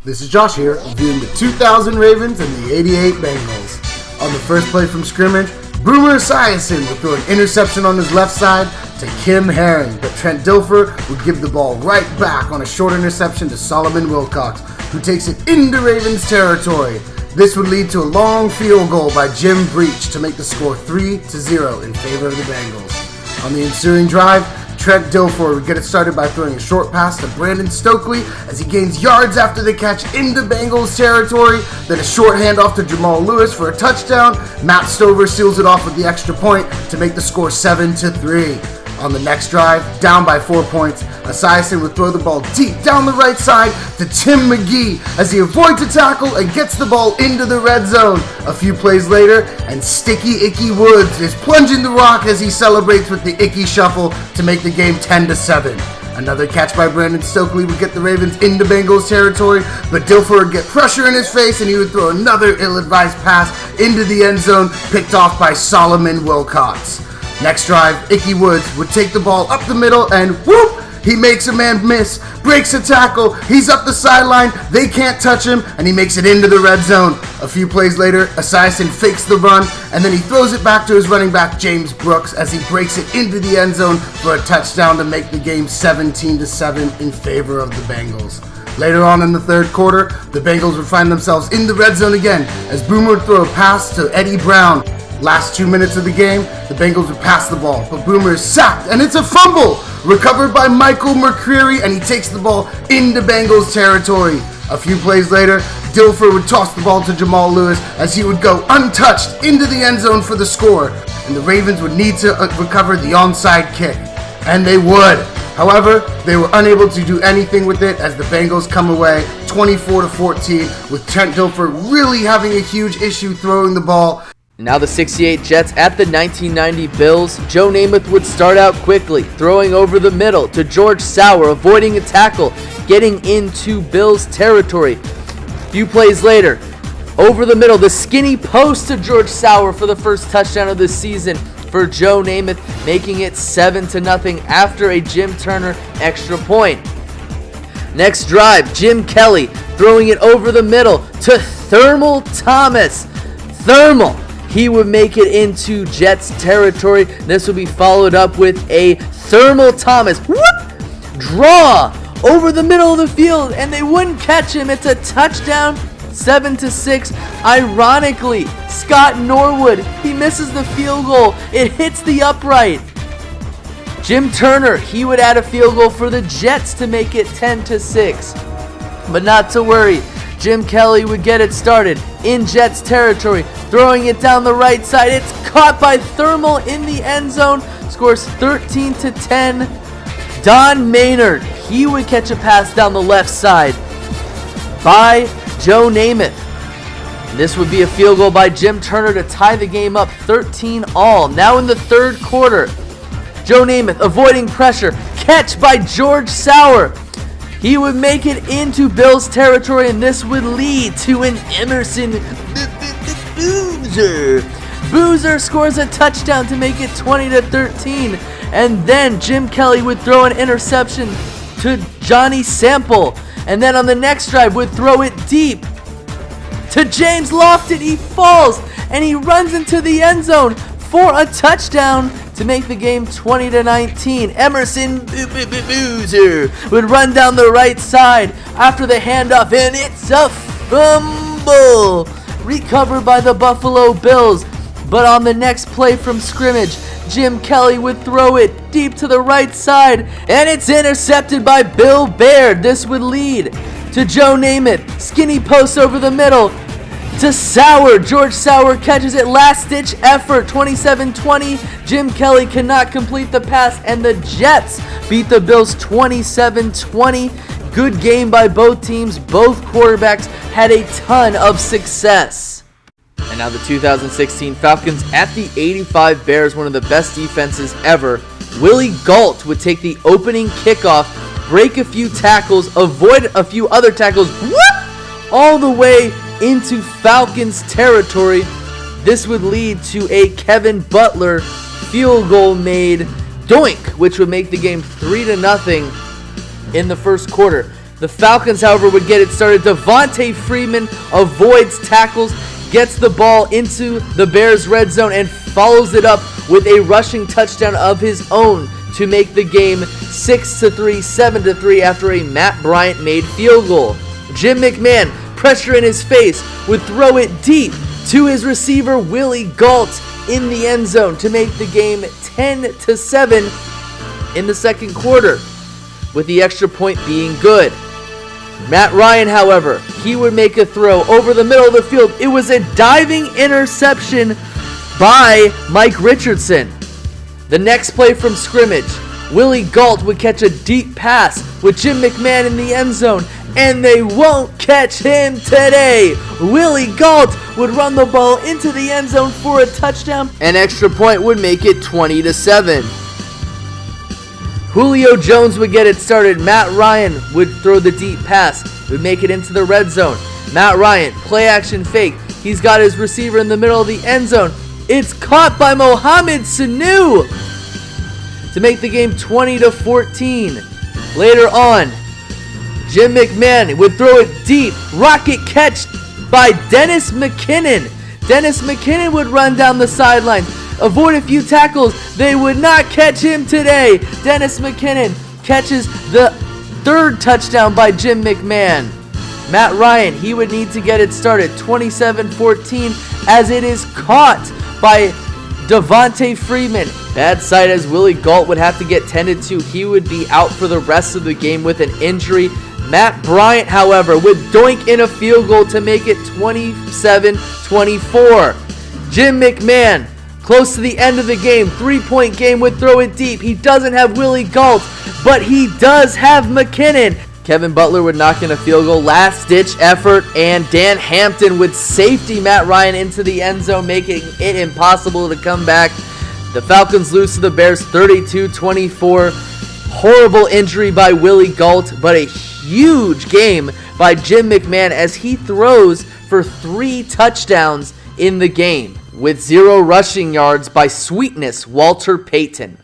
This is Josh here, reviewing the 2000 Ravens and the 88 Bengals. On the first play from scrimmage, Boomer Esiason would throw an interception on his left side to Kim Herring, but Trent Dilfer would give the ball right back on a short interception to Solomon Wilcox, who takes it into Ravens territory. This would lead to a long field goal by Jim Breach to make the score 3-0 in favor of the Bengals. On the ensuing drive, Trent Dilfer would get it started by throwing a short pass to Brandon Stokely as he gains yards after the catch into Bengals territory, then a short handoff to Jamal Lewis for a touchdown. Matt Stover seals it off with the extra point to make the score 7-3. On the next drive, down by 4 points, Esiason would throw the ball deep down the right side to Tim McGee as he avoids a tackle and gets the ball into the red zone. A few plays later, and Sticky Icky Woods is plunging the rock as he celebrates with the Icky Shuffle to make the game 10-7. Another catch by Brandon Stokely would get the Ravens into Bengals territory, but Dilfer would get pressure in his face and he would throw another ill-advised pass into the end zone, picked off by Solomon Wilcox. Next drive, Icky Woods would take the ball up the middle and whoop! He makes a man miss, breaks a tackle, he's up the sideline, they can't touch him, and he makes it into the red zone. A few plays later, Esiason fakes the run, and then he throws it back to his running back, James Brooks, as he breaks it into the end zone for a touchdown to make the game 17-7 in favor of the Bengals. Later on in the third quarter, the Bengals would find themselves in the red zone again, as Boomer would throw a pass to Eddie Brown. Last 2 minutes of the game, the Bengals would pass the ball, but Boomer is sacked, and it's a fumble! Recovered by Michael McCreary, and he takes the ball into Bengals territory. A few plays later, Dilfer would toss the ball to Jamal Lewis as he would go untouched into the end zone for the score, and the Ravens would need to recover the onside kick. And they would. However, they were unable to do anything with it as the Bengals come away 24-14, with Trent Dilfer really having a huge issue throwing the ball. Now the 68 Jets at the 1990 Bills. Joe Namath would start out quickly, throwing over the middle to George Sauer, avoiding a tackle, getting into Bills territory. Few plays later, over the middle, the skinny post to George Sauer for the first touchdown of the season for Joe Namath, making it 7-0 after a Jim Turner extra point. Next drive, Jim Kelly throwing it over the middle to Thermal Thomas. Thermal. He would make it into Jets territory. This will be followed up with a Thermal Thomas draw over the middle of the field, and they wouldn't catch him. It's a touchdown, 7-6. Ironically, Scott Norwood, he misses the field goal. It hits the upright. Jim Turner, he would add a field goal for the Jets to make it 10-6. But not to worry. Jim Kelly would get it started in Jets territory, throwing it down the right side. It's caught by Thermal in the end zone, scores 13-10. Don Maynard, he would catch a pass down the left side by Joe Namath. This would be a field goal by Jim Turner to tie the game up 13-all. Now in the third quarter, Joe Namath avoiding pressure, catch by George Sauer. He would make it into Bills territory, and this would lead to an Emerson Boozer. Boozer scores a touchdown to make it 20-13, and then Jim Kelly would throw an interception to Johnny Sample, and then on the next drive would throw it deep to James Lofton. He falls, and he runs into the end zone for a touchdown to make the game 20-19. Emerson Boozer would run down the right side after the handoff, and it's a fumble recovered by the Buffalo Bills. But on the next play from scrimmage, Jim Kelly would throw it deep to the right side, and it's intercepted by Bill Baird. This would lead to Joe Namath, skinny post over the middle to Sauer. George Sauer catches it, last-ditch effort, 27-20. Jim Kelly cannot complete the pass, and the Jets beat the Bills 27-20. Good game by both teams. Both quarterbacks had a ton of success. And now the 2016 Falcons at the 85 Bears, one of the best defenses ever. Willie Gault would take the opening kickoff, break a few tackles, avoid a few other tackles, all the way into Falcons territory. This would lead to a Kevin Butler field goal made, doink, which would make the game 3-0 in the first quarter. The Falcons, however, would get it started. Devontae Freeman avoids tackles, gets the ball into the Bears' red zone, and follows it up with a rushing touchdown of his own to make the game 6-3, 7-3 after a Matt Bryant made field goal. Jim McMahon, pressure in his face, would throw it deep to his receiver Willie Gault in the end zone to make the game 10-7 in the second quarter, with the extra point being good. Matt Ryan, however, he would make a throw over the middle of the field. It was a diving interception by Mike Richardson. The next play from scrimmage, Willie Gault would catch a deep pass with Jim McMahon in the end zone, and they won't catch him today. Willie Gault would run the ball into the end zone for a touchdown. An extra point would make it 20-7. Julio Jones would get it started. Matt Ryan would throw the deep pass, would make it into the red zone. Matt Ryan, play action fake. He's got his receiver in the middle of the end zone. It's caught by Mohamed Sanu to make the game 20-14. Later on, Jim McMahon would throw it deep. Rocket catch by Dennis McKinnon. Dennis McKinnon would run down the sideline, avoid a few tackles. They would not catch him today. Dennis McKinnon catches the third touchdown by Jim McMahon. Matt Ryan, he would need to get it started 27-14 as it is caught by Devontae Freeman. Bad sight as Willie Gault would have to get tended to. He would be out for the rest of the game with an injury. Matt Bryant, however, would doink in a field goal to make it 27-24. Jim McMahon, close to the end of the game, 3-point game, would throw it deep. He doesn't have Willie Gault, but he does have McKinnon. Kevin Butler would knock in a field goal, last-ditch effort, and Dan Hampton would safety Matt Ryan into the end zone, making it impossible to come back. The Falcons lose to the Bears 32-24. Horrible injury by Willie Gault, but a huge game by Jim McMahon as he throws for 3 touchdowns in the game, with 0 rushing yards by Sweetness Walter Payton.